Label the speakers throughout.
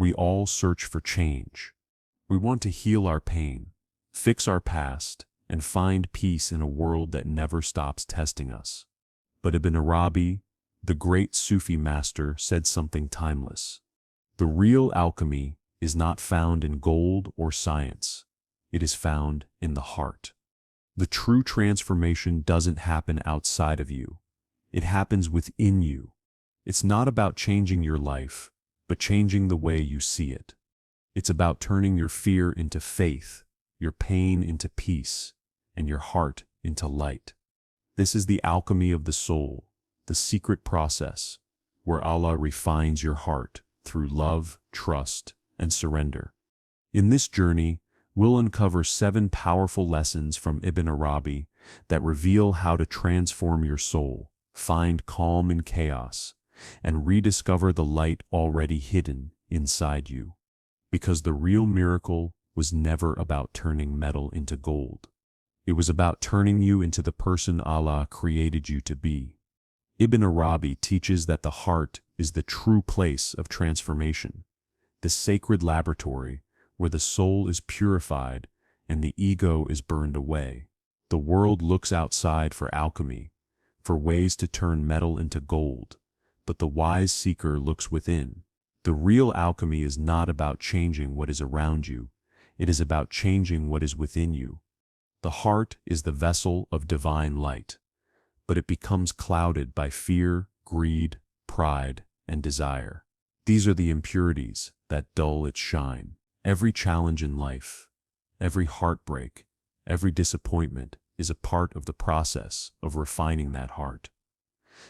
Speaker 1: We all search for change. We want to heal our pain, fix our past, and find peace in a world that never stops testing us. But Ibn Arabi, the great Sufi master, said something timeless. The real alchemy is not found in gold or science. It is found in the heart. The true transformation doesn't happen outside of you. It happens within you. It's not about changing your life, but changing the way you see it. It's about turning your fear into faith, your pain into peace, and your heart into light. This is the alchemy of the soul, the secret process, where Allah refines your heart through love, trust, and surrender. In this journey, we'll uncover 7 powerful lessons from Ibn Arabi that reveal how to transform your soul, find calm in chaos, and rediscover the light already hidden inside you. Because the real miracle was never about turning metal into gold. It was about turning you into the person Allah created you to be. Ibn Arabi teaches that the heart is the true place of transformation, the sacred laboratory where the soul is purified and the ego is burned away. The world looks outside for alchemy, for ways to turn metal into gold, but the wise seeker looks within. The real alchemy is not about changing what is around you, it is about changing what is within you. The heart is the vessel of divine light, but it becomes clouded by fear, greed, pride, and desire. These are the impurities that dull its shine. Every challenge in life, every heartbreak, every disappointment is a part of the process of refining that heart.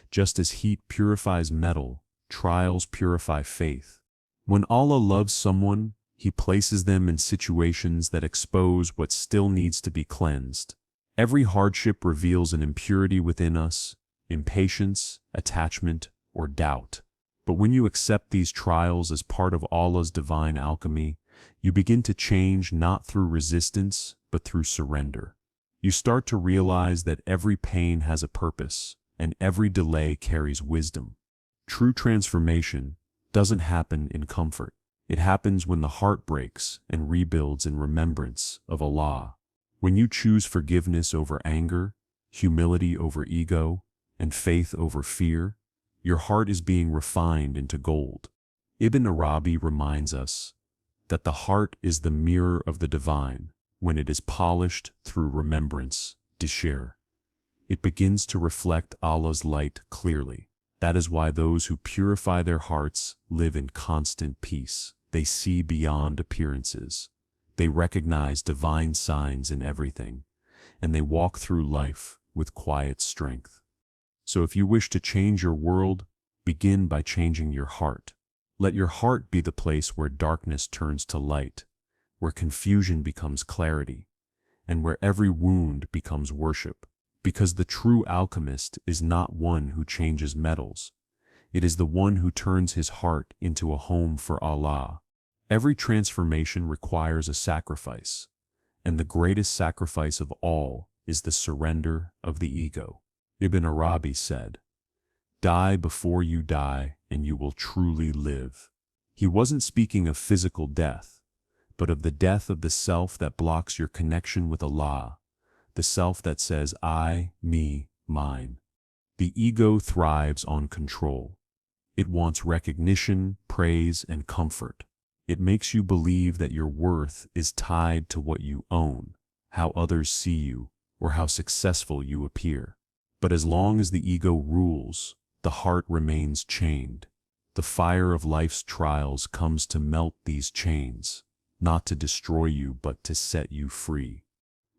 Speaker 1: Just as heat purifies metal, trials purify faith. When Allah loves someone, He places them in situations that expose what still needs to be cleansed. Every hardship reveals an impurity within us, impatience, attachment, or doubt. But when you accept these trials as part of Allah's divine alchemy, you begin to change not through resistance, but through surrender. You start to realize that every pain has a purpose, and every delay carries wisdom. True transformation doesn't happen in comfort. It happens when the heart breaks and rebuilds in remembrance of Allah. When you choose forgiveness over anger, humility over ego, and faith over fear, your heart is being refined into gold. Ibn Arabi reminds us that the heart is the mirror of the divine when it is polished through remembrance, dishir. It begins to reflect Allah's light clearly. That is why those who purify their hearts live in constant peace. They see beyond appearances. They recognize divine signs in everything, and they walk through life with quiet strength. So if you wish to change your world, begin by changing your heart. Let your heart be the place where darkness turns to light, where confusion becomes clarity, and where every wound becomes worship. Because the true alchemist is not one who changes metals. It is the one who turns his heart into a home for Allah. Every transformation requires a sacrifice, and the greatest sacrifice of all is the surrender of the ego. Ibn Arabi said, "Die before you die, and you will truly live." He wasn't speaking of physical death, but of the death of the self that blocks your connection with Allah, the self that says, I, me, mine. The ego thrives on control. It wants recognition, praise, and comfort. It makes you believe that your worth is tied to what you own, how others see you, or how successful you appear. But as long as the ego rules, the heart remains chained. The fire of life's trials comes to melt these chains, not to destroy you but to set you free.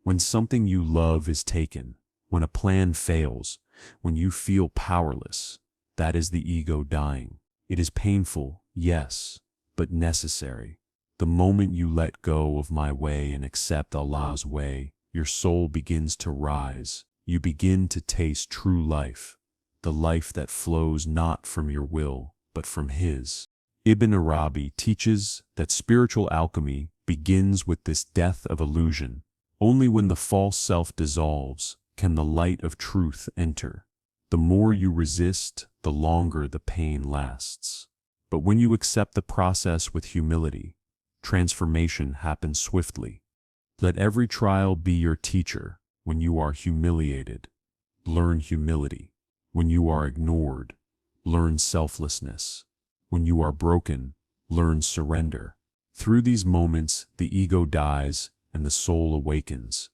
Speaker 1: When something you love is taken, when a plan fails, when you feel powerless, that is the ego dying. It is painful, yes, but necessary. The moment you let go of my way and accept Allah's way, your soul begins to rise. You begin to taste true life, the life that flows not from your will, but from His. Ibn Arabi teaches that spiritual alchemy begins with this death of illusion. Only when the false self dissolves can the light of truth enter. The more you resist, the longer the pain lasts. But when you accept the process with humility, transformation happens swiftly. Let every trial be your teacher. When you are humiliated, learn humility. When you are ignored, learn selflessness. When you are broken, learn surrender. Through these moments, the ego dies and the soul awakens.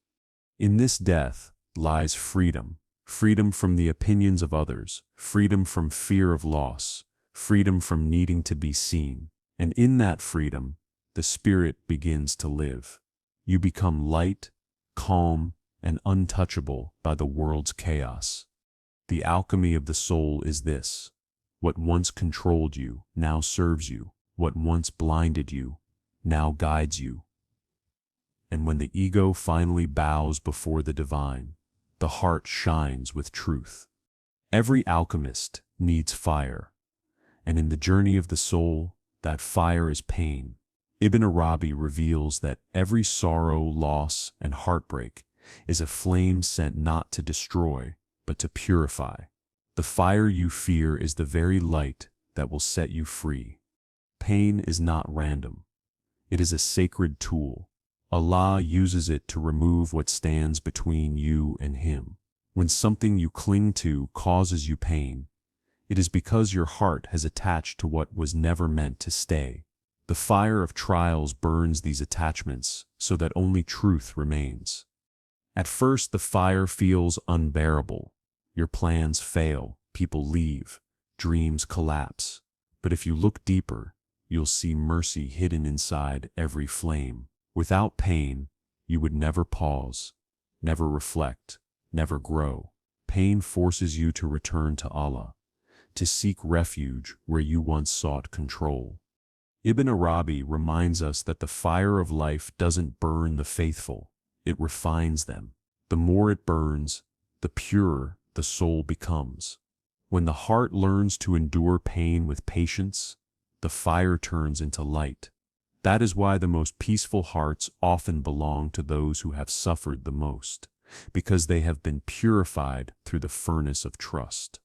Speaker 1: In this death lies freedom. Freedom from the opinions of others, freedom from fear of loss, freedom from needing to be seen. And in that freedom, the spirit begins to live. You become light, calm, and untouchable by the world's chaos. The alchemy of the soul is this: what once controlled you now serves you, what once blinded you now guides you. And when the ego finally bows before the divine, the heart shines with truth. Every alchemist needs fire, and in the journey of the soul, that fire is pain. Ibn Arabi reveals that every sorrow, loss, and heartbreak is a flame sent not to destroy, but to purify. The fire you fear is the very light that will set you free. Pain is not random. It is a sacred tool. Allah uses it to remove what stands between you and Him. When something you cling to causes you pain, it is because your heart has attached to what was never meant to stay. The fire of trials burns these attachments so that only truth remains. At first, the fire feels unbearable. Your plans fail, people leave, dreams collapse. But if you look deeper, you'll see mercy hidden inside every flame. Without pain, you would never pause, never reflect, never grow. Pain forces you to return to Allah, to seek refuge where you once sought control. Ibn Arabi reminds us that the fire of life doesn't burn the faithful, it refines them. The more it burns, the purer the soul becomes. When the heart learns to endure pain with patience, the fire turns into light. That is why the most peaceful hearts often belong to those who have suffered the most, because they have been purified through the furnace of trust.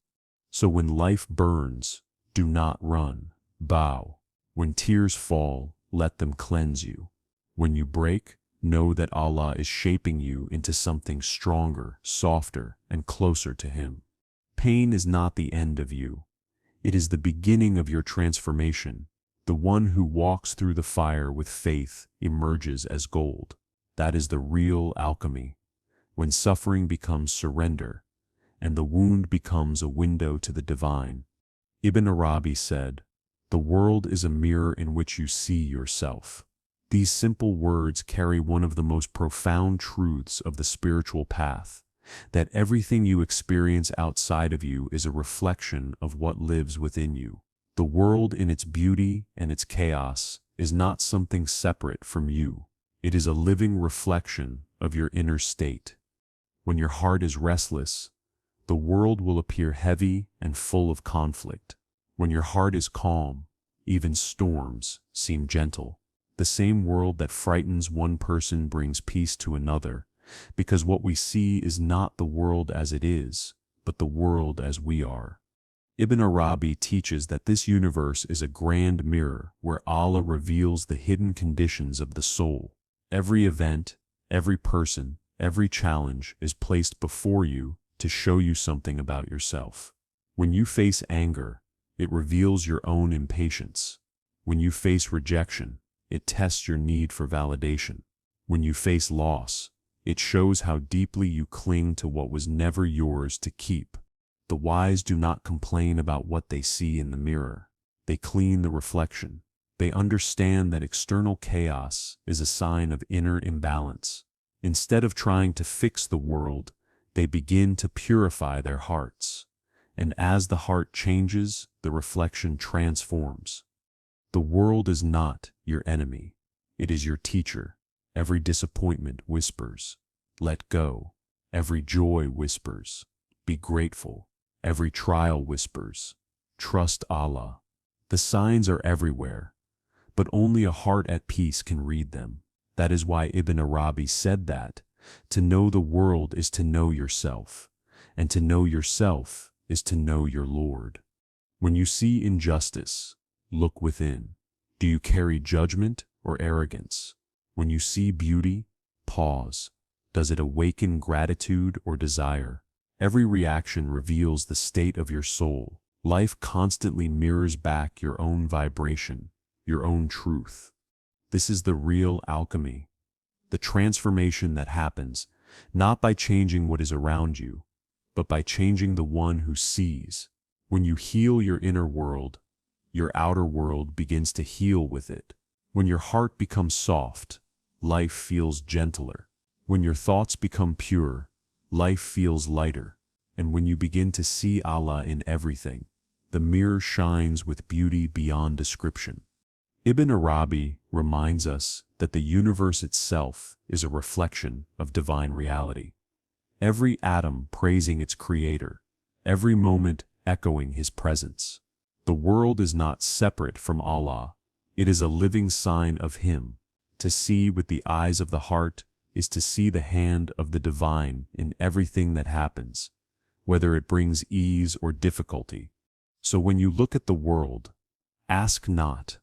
Speaker 1: So when life burns, do not run, bow. When tears fall, let them cleanse you. When you break, know that Allah is shaping you into something stronger, softer, and closer to Him. Pain is not the end of you. It is the beginning of your transformation. The one who walks through the fire with faith emerges as gold. That is the real alchemy. When suffering becomes surrender, and the wound becomes a window to the divine. Ibn Arabi said, "The world is a mirror in which you see yourself." These simple words carry one of the most profound truths of the spiritual path, that everything you experience outside of you is a reflection of what lives within you. The world in its beauty and its chaos is not something separate from you. It is a living reflection of your inner state. When your heart is restless, the world will appear heavy and full of conflict. When your heart is calm, even storms seem gentle. The same world that frightens one person brings peace to another, because what we see is not the world as it is, but the world as we are. Ibn Arabi teaches that this universe is a grand mirror where Allah reveals the hidden conditions of the soul. Every event, every person, every challenge is placed before you to show you something about yourself. When you face anger, it reveals your own impatience. When you face rejection, it tests your need for validation. When you face loss, it shows how deeply you cling to what was never yours to keep. The wise do not complain about what they see in the mirror. They clean the reflection. They understand that external chaos is a sign of inner imbalance. Instead of trying to fix the world, they begin to purify their hearts. And as the heart changes, the reflection transforms. The world is not your enemy. It is your teacher. Every disappointment whispers, "Let go." Every joy whispers, "Be grateful." Every trial whispers, "Trust Allah." The signs are everywhere, but only a heart at peace can read them. That is why Ibn Arabi said that to know the world is to know yourself, and to know yourself is to know your Lord. When you see injustice, look within. Do you carry judgment or arrogance? When you see beauty, pause. Does it awaken gratitude or desire? Every reaction reveals the state of your soul. Life constantly mirrors back your own vibration, your own truth. This is the real alchemy, the transformation that happens, not by changing what is around you, but by changing the one who sees. When you heal your inner world, your outer world begins to heal with it. When your heart becomes soft, life feels gentler. When your thoughts become pure, life feels lighter. And when you begin to see Allah in everything, the mirror shines with beauty beyond description. Ibn Arabi reminds us that the universe itself is a reflection of divine reality. Every atom praising its creator, every moment echoing his presence. The world is not separate from Allah. It is a living sign of Him. To see with the eyes of the heart is to see the hand of the divine in everything that happens, whether it brings ease or difficulty. So when you look at the world, ask not,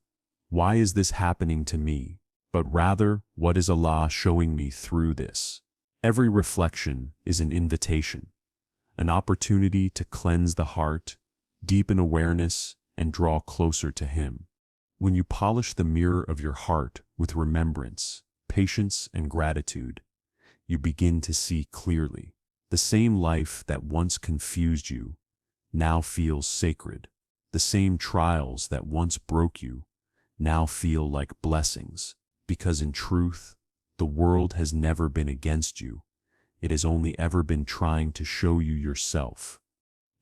Speaker 1: "Why is this happening to me?" but rather, "What is Allah showing me through this?" Every reflection is an invitation, an opportunity to cleanse the heart, deepen awareness, and draw closer to Him. When you polish the mirror of your heart with remembrance, patience, and gratitude, you begin to see clearly. The same life that once confused you now feels sacred. The same trials that once broke you now feel like blessings, because in truth, the world has never been against you. It has only ever been trying to show you yourself.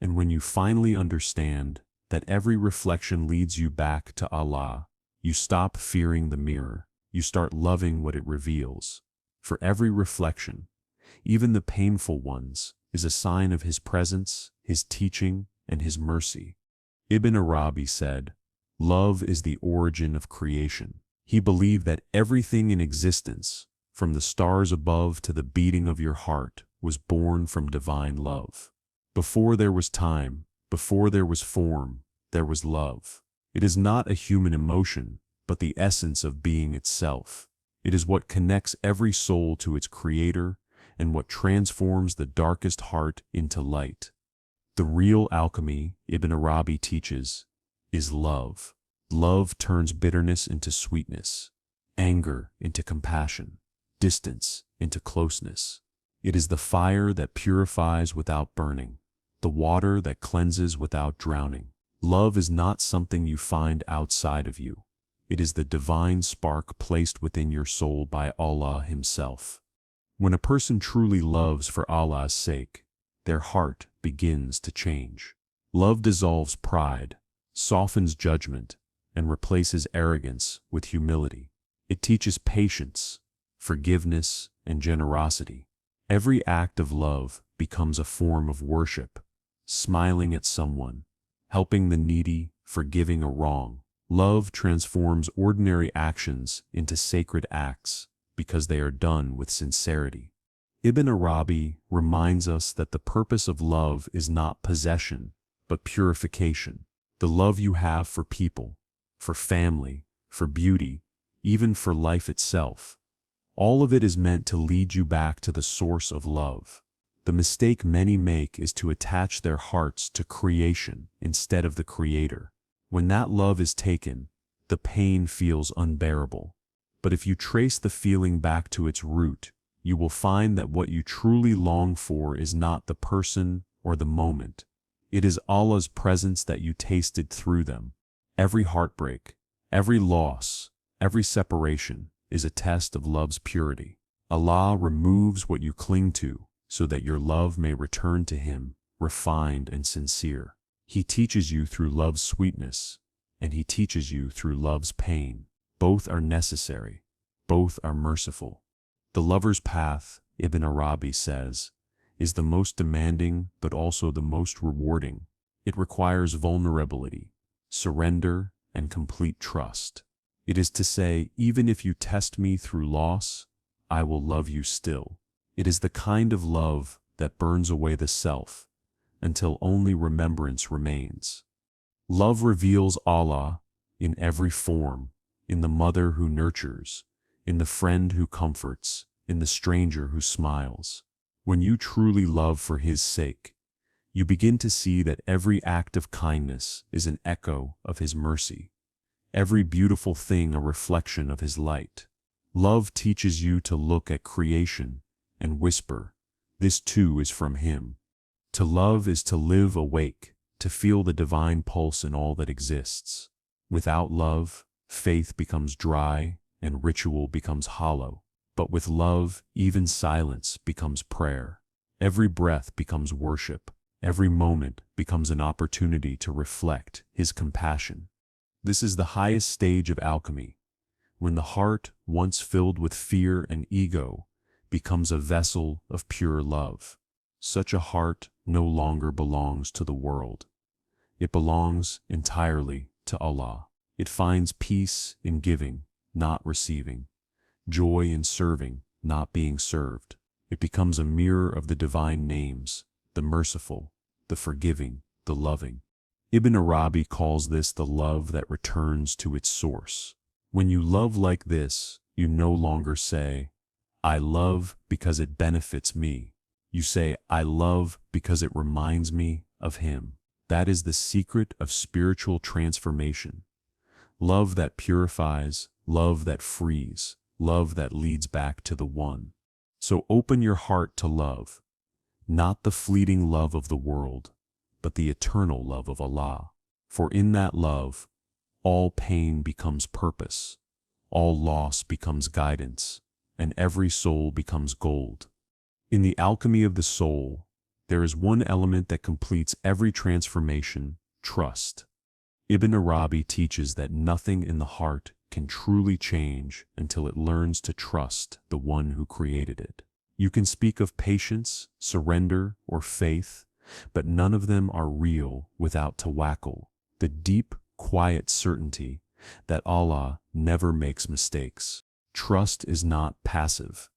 Speaker 1: And when you finally understand that every reflection leads you back to Allah, you stop fearing the mirror. You start loving what it reveals. For every reflection, even the painful ones, is a sign of His presence, His teaching, and His mercy. Ibn Arabi said, "Love is the origin of creation." He believed that everything in existence, from the stars above to the beating of your heart, was born from divine love. Before there was time, before there was form, there was love. It is not a human emotion, but the essence of being itself. It is what connects every soul to its creator and what transforms the darkest heart into light. The real alchemy, Ibn Arabi teaches, is love. Love turns bitterness into sweetness, anger into compassion, distance into closeness. It is the fire that purifies without burning, the water that cleanses without drowning. Love is not something you find outside of you. It is the divine spark placed within your soul by Allah Himself. When a person truly loves for Allah's sake, their heart begins to change. Love dissolves pride, softens judgment, and replaces arrogance with humility. It teaches patience, forgiveness, and generosity. Every act of love becomes a form of worship, smiling at someone, helping the needy, forgiving a wrong. Love transforms ordinary actions into sacred acts because they are done with sincerity. Ibn Arabi reminds us that the purpose of love is not possession, but purification. The love you have for people, for family, for beauty, even for life itself, all of it is meant to lead you back to the source of love. The mistake many make is to attach their hearts to creation instead of the Creator. When that love is taken, the pain feels unbearable. But if you trace the feeling back to its root, you will find that what you truly long for is not the person or the moment. It is Allah's presence that you tasted through them. Every heartbreak, every loss, every separation is a test of love's purity. Allah removes what you cling to so that your love may return to Him, refined and sincere. He teaches you through love's sweetness, and He teaches you through love's pain. Both are necessary. Both are merciful. The lover's path, Ibn Arabi says, is the most demanding but also the most rewarding. It requires vulnerability, surrender, and complete trust. It is to say, even if you test me through loss, I will love you still. It is the kind of love that burns away the self until only remembrance remains. Love reveals Allah, in every form, in the mother who nurtures, in the friend who comforts, in the stranger who smiles. When you truly love for His sake, you begin to see that every act of kindness is an echo of His mercy, every beautiful thing a reflection of His light. Love teaches you to look at creation and whisper, "This too is from Him." To love is to live awake, to feel the divine pulse in all that exists. Without love, faith becomes dry and ritual becomes hollow. But with love, even silence becomes prayer. Every breath becomes worship. Every moment becomes an opportunity to reflect His compassion. This is the highest stage of alchemy, when the heart, once filled with fear and ego, becomes a vessel of pure love. Such a heart no longer belongs to the world. It belongs entirely to Allah. It finds peace in giving, not receiving, joy in serving, not being served. It becomes a mirror of the divine names, the merciful, the forgiving, the loving. Ibn Arabi calls this the love that returns to its source. When you love like this, you no longer say, "I love because it benefits me." You say, "I love because it reminds me of Him." That is the secret of spiritual transformation. Love that purifies, love that frees, love that leads back to the One. So open your heart to love, not the fleeting love of the world, but the eternal love of Allah. For in that love, all pain becomes purpose, all loss becomes guidance, and every soul becomes gold. In the alchemy of the soul, there is one element that completes every transformation: trust. Ibn Arabi teaches that nothing in the heart can truly change until it learns to trust the One who created it. You can speak of patience, surrender, or faith, but none of them are real without tawakkul, the deep, quiet certainty that Allah never makes mistakes. Trust is not passive.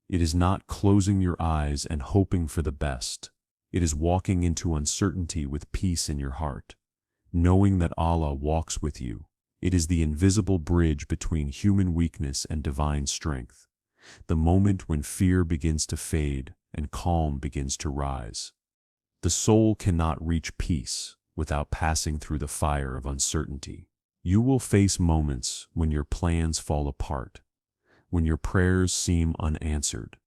Speaker 1: It is not closing your eyes and hoping for the best. It is walking into uncertainty with peace in your heart, knowing that Allah walks with you. It is the invisible bridge between human weakness and divine strength, the moment when fear begins to fade and calm begins to rise. The soul cannot reach peace without passing through the fire of uncertainty. You will face moments when your plans fall apart, when your prayers seem unanswered,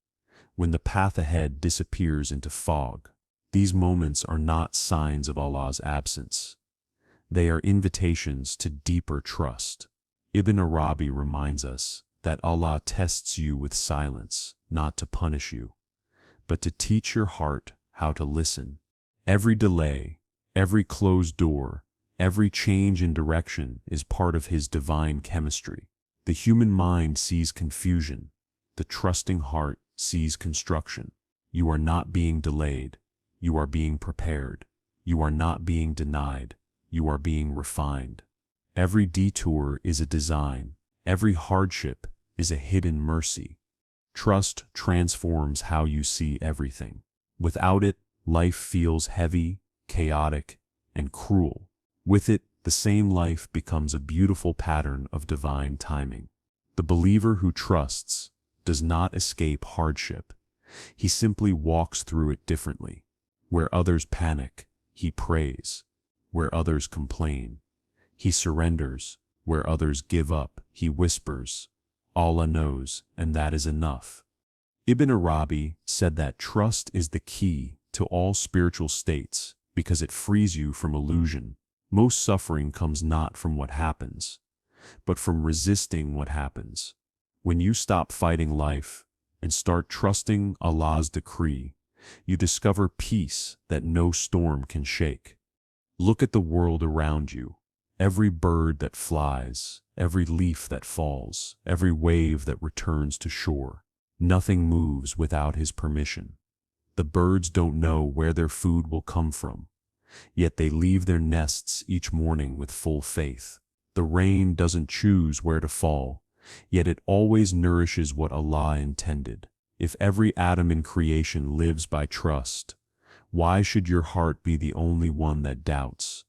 Speaker 1: when the path ahead disappears into fog. These moments are not signs of Allah's absence. They are invitations to deeper trust. Ibn Arabi reminds us that Allah tests you with silence, not to punish you, but to teach your heart how to listen. Every delay, every closed door, every change in direction is part of His divine chemistry. The human mind sees confusion. The trusting heart sees construction. You are not being delayed. You are being prepared. You are not being denied. You are being refined. Every detour is a design. Every hardship is a hidden mercy. Trust transforms how you see everything. Without it, life feels heavy, chaotic, and cruel. With it, the same life becomes a beautiful pattern of divine timing. The believer who trusts does not escape hardship. He simply walks through it differently. Where others panic, he prays. Where others complain, he surrenders. Where others give up, he whispers, "Allah knows, and that is enough." Ibn Arabi said that trust is the key to all spiritual states because it frees you from illusion. Most suffering comes not from what happens, but from resisting what happens. When you stop fighting life and start trusting Allah's decree, you discover peace that no storm can shake. Look at the world around you. Every bird that flies, every leaf that falls, every wave that returns to shore. Nothing moves without His permission. The birds don't know where their food will come from, yet they leave their nests each morning with full faith. The rain doesn't choose where to fall, yet it always nourishes what Allah intended. If every atom in creation lives by trust, why should your heart be the only one that doubts?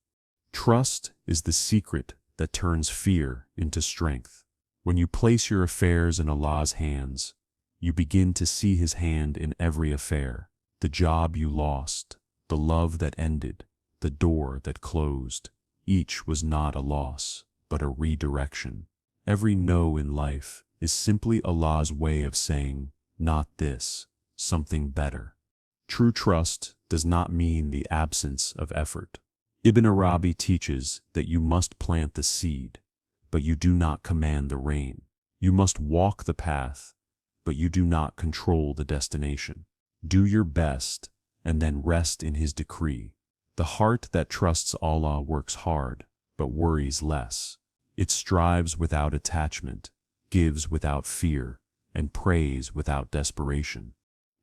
Speaker 1: Trust is the secret that turns fear into strength. When you place your affairs in Allah's hands, you begin to see His hand in every affair. The job you lost, the love that ended, the door that closed. Each was not a loss, but a redirection. Every no in life is simply Allah's way of saying, not this, something better. True trust does not mean the absence of effort. Ibn Arabi teaches that you must plant the seed, but you do not command the rain. You must walk the path, but you do not control the destination. Do your best, and then rest in His decree. The heart that trusts Allah works hard, but worries less. It strives without attachment, gives without fear, and prays without desperation.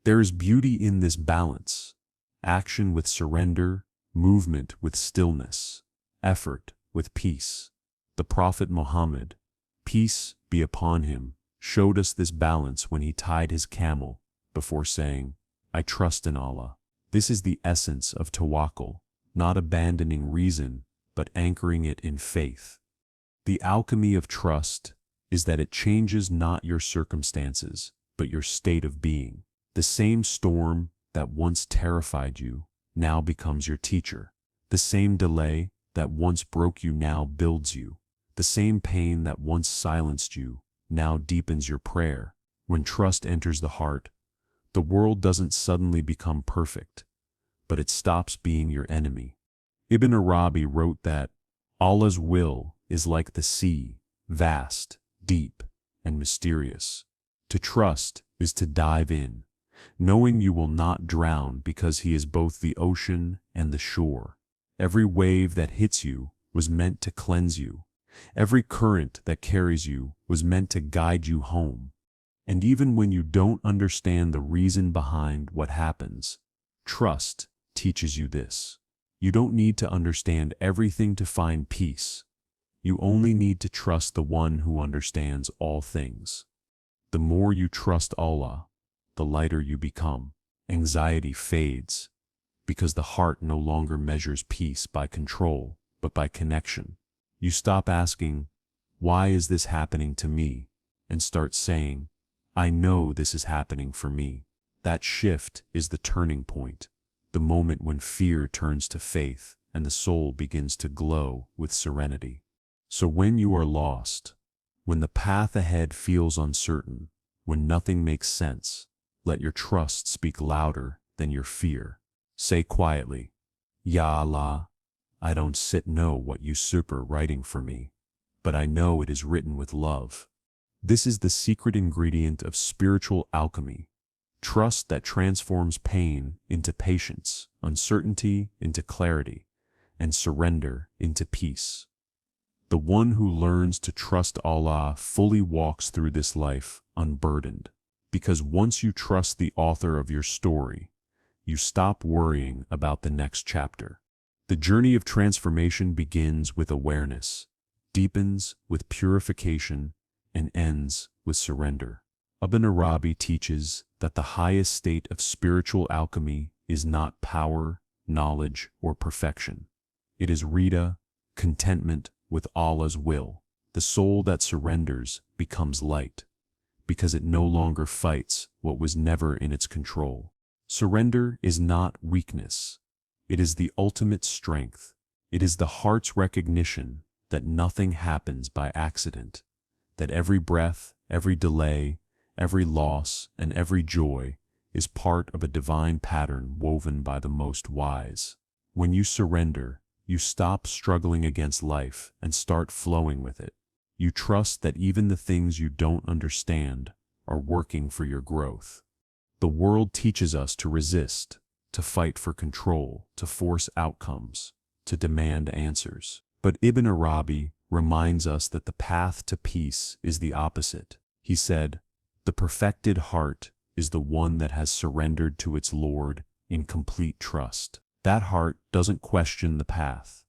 Speaker 1: There is beauty in this balance: action with surrender, movement with stillness, effort with peace. The Prophet Muhammad, peace be upon him, showed us this balance when he tied his camel before saying, I trust in Allah. This is the essence of tawakkul, not abandoning reason, but anchoring it in faith. The alchemy of trust is that it changes not your circumstances, but your state of being. The same storm that once terrified you now becomes your teacher. The same delay that once broke you now builds you. The same pain that once silenced you now deepens your prayer. When trust enters the heart, the world doesn't suddenly become perfect, but it stops being your enemy. Ibn Arabi wrote that Allah's will is like the sea, vast, deep, and mysterious. To trust is to dive in, knowing you will not drown because He is both the ocean and the shore. Every wave that hits you was meant to cleanse you. Every current that carries you was meant to guide you home. And even when you don't understand the reason behind what happens, trust teaches you this. You don't need to understand everything to find peace. You only need to trust the one who understands all things. The more you trust Allah, the lighter you become. Anxiety fades, because the heart no longer measures peace by control, but by connection. You stop asking, why is this happening to me? And start saying, I know this is happening for me. That shift is the turning point, the moment when fear turns to faith and the soul begins to glow with serenity. So when you are lost, when the path ahead feels uncertain, when nothing makes sense, let your trust speak louder than your fear. Say quietly, Ya Allah, I don't know what you super writing for me, but I know it is written with love. This is the secret ingredient of spiritual alchemy. Trust that transforms pain into patience, uncertainty into clarity, and surrender into peace. The one who learns to trust Allah fully walks through this life unburdened, because once you trust the author of your story, you stop worrying about the next chapter. The journey of transformation begins with awareness, deepens with purification, and ends with surrender. Ibn Arabi teaches that the highest state of spiritual alchemy is not power, knowledge, or perfection. It is rida, contentment with Allah's will. The soul that surrenders becomes light, because it no longer fights what was never in its control. Surrender is not weakness. It is the ultimate strength. It is the heart's recognition that nothing happens by accident, that every breath, every delay, every loss, and every joy is part of a divine pattern woven by the most wise. When you surrender, you stop struggling against life and start flowing with it. You trust that even the things you don't understand are working for your growth. The world teaches us to resist, to fight for control, to force outcomes, to demand answers. But Ibn Arabi reminds us that the path to peace is the opposite. He said, the perfected heart is the one that has surrendered to its Lord in complete trust. That heart doesn't question the path.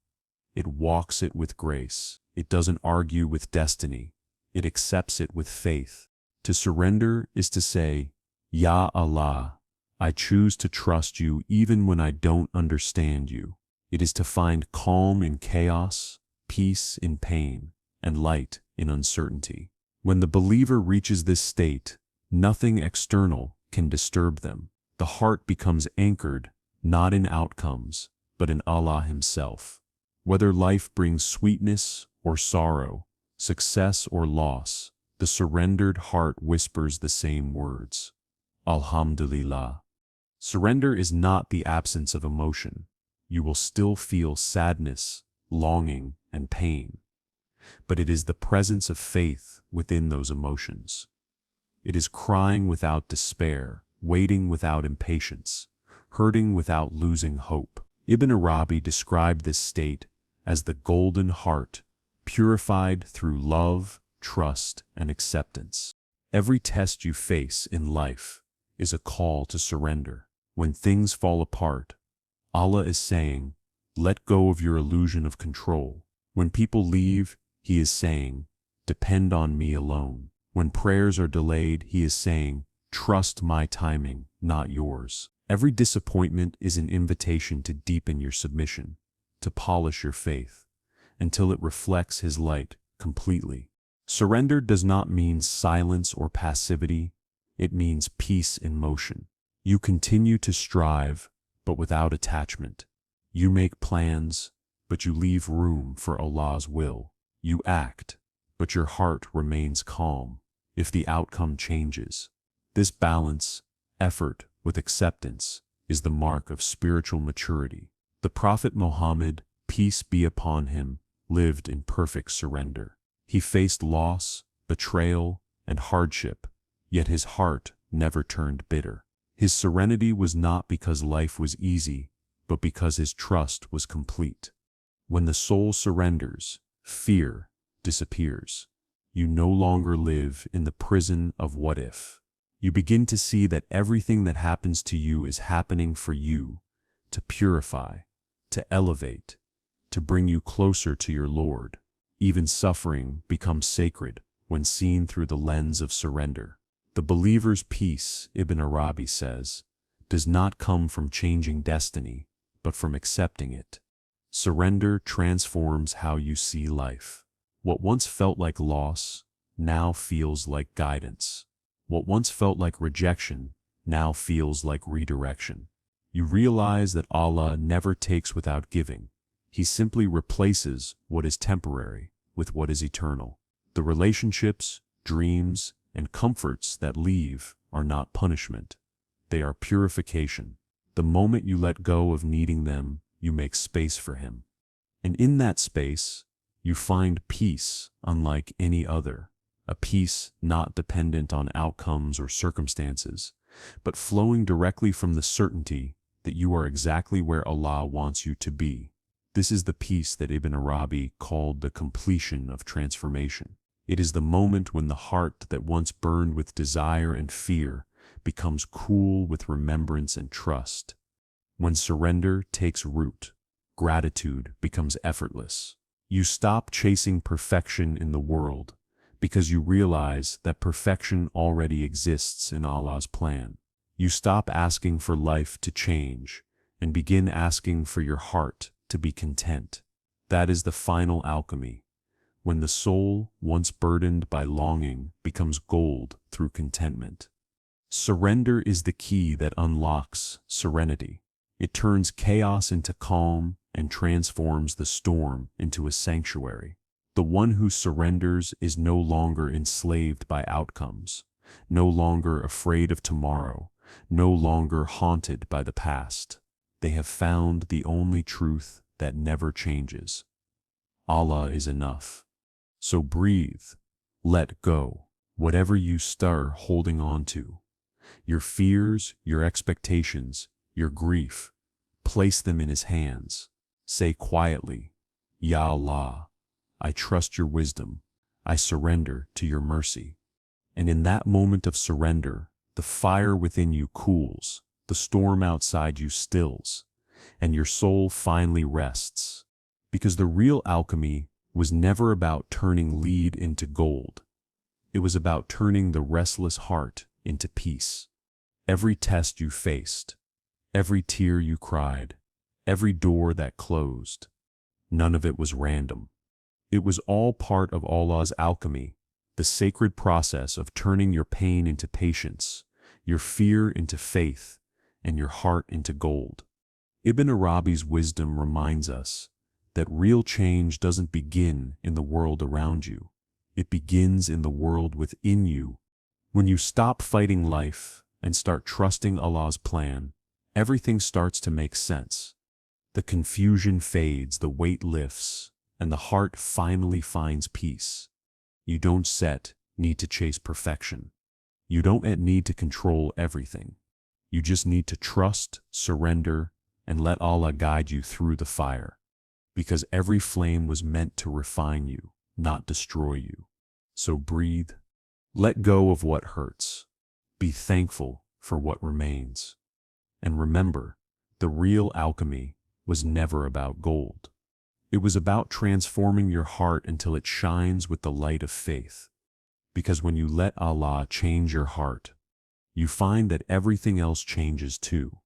Speaker 1: It walks it with grace. It doesn't argue with destiny. It accepts it with faith. To surrender is to say, Ya Allah, I choose to trust you even when I don't understand you. It is to find calm in chaos, peace in pain, and light in uncertainty. When the believer reaches this state, nothing external can disturb them. The heart becomes anchored, not in outcomes, but in Allah Himself. Whether life brings sweetness or sorrow, success or loss, the surrendered heart whispers the same words. Alhamdulillah. Surrender is not the absence of emotion. You will still feel sadness, longing, and pain. But it is the presence of faith within those emotions. It is crying without despair, waiting without impatience, hurting without losing hope. Ibn Arabi described this state as the golden heart, purified through love, trust, and acceptance. Every test you face in life is a call to surrender. When things fall apart, Allah is saying, let go of your illusion of control. When people leave, He is saying, depend on me alone. When prayers are delayed, He is saying, trust my timing, not yours. Every disappointment is an invitation to deepen your submission, to polish your faith, until it reflects His light completely. Surrender does not mean silence or passivity, it means peace in motion. You continue to strive, but without attachment. You make plans, but you leave room for Allah's will. You act, but your heart remains calm if the outcome changes. This balance, effort with acceptance, is the mark of spiritual maturity. The Prophet Muhammad, peace be upon him, lived in perfect surrender. He faced loss, betrayal, and hardship, yet his heart never turned bitter. His serenity was not because life was easy, but because his trust was complete. When the soul surrenders, fear disappears. You no longer live in the prison of what if. You begin to see that everything that happens to you is happening for you, to purify, to elevate, to bring you closer to your Lord. Even suffering becomes sacred when seen through the lens of surrender. The believer's peace, Ibn Arabi says, does not come from changing destiny, but from accepting it. Surrender transforms how you see life. What once felt like loss now feels like guidance. What once felt like rejection now feels like redirection. You realize that Allah never takes without giving. He simply replaces what is temporary with what is eternal. The relationships, dreams, and comforts that leave are not punishment. They are purification. The moment you let go of needing them, you make space for Him. And in that space, you find peace unlike any other. A peace not dependent on outcomes or circumstances, but flowing directly from the certainty that you are exactly where Allah wants you to be. This is the peace that Ibn Arabi called the completion of transformation. It is the moment when the heart that once burned with desire and fear becomes cool with remembrance and trust. When surrender takes root, gratitude becomes effortless. You stop chasing perfection in the world because you realize that perfection already exists in Allah's plan. You stop asking for life to change and begin asking for your heart to be content. That is the final alchemy, when the soul, once burdened by longing, becomes gold through contentment. Surrender is the key that unlocks serenity. It turns chaos into calm and transforms the storm into a sanctuary. The one who surrenders is no longer enslaved by outcomes, no longer afraid of tomorrow, no longer haunted by the past. They have found the only truth that never changes. Allah is enough. So breathe, let go, whatever you stir holding on to. Your fears, your expectations, your grief, place them in His hands. Say quietly, Ya Allah, I trust your wisdom. I surrender to your mercy. And in that moment of surrender, the fire within you cools, the storm outside you stills, and your soul finally rests. Because the real alchemy was never about turning lead into gold. It was about turning the restless heart into peace. Every test you faced, every tear you cried, every door that closed, none of it was random. It was all part of Allah's alchemy, the sacred process of turning your pain into patience, your fear into faith, and your heart into gold. Ibn Arabi's wisdom reminds us that real change doesn't begin in the world around you. It begins in the world within you. When you stop fighting life and start trusting Allah's plan, everything starts to make sense. The confusion fades, the weight lifts, and the heart finally finds peace. You don't need to chase perfection. You don't need to control everything. You just need to trust, surrender, and let Allah guide you through the fire. Because every flame was meant to refine you, not destroy you. So breathe. Let go of what hurts. Be thankful for what remains. And remember, the real alchemy was never about gold. It was about transforming your heart until it shines with the light of faith. Because when you let Allah change your heart, you find that everything else changes too.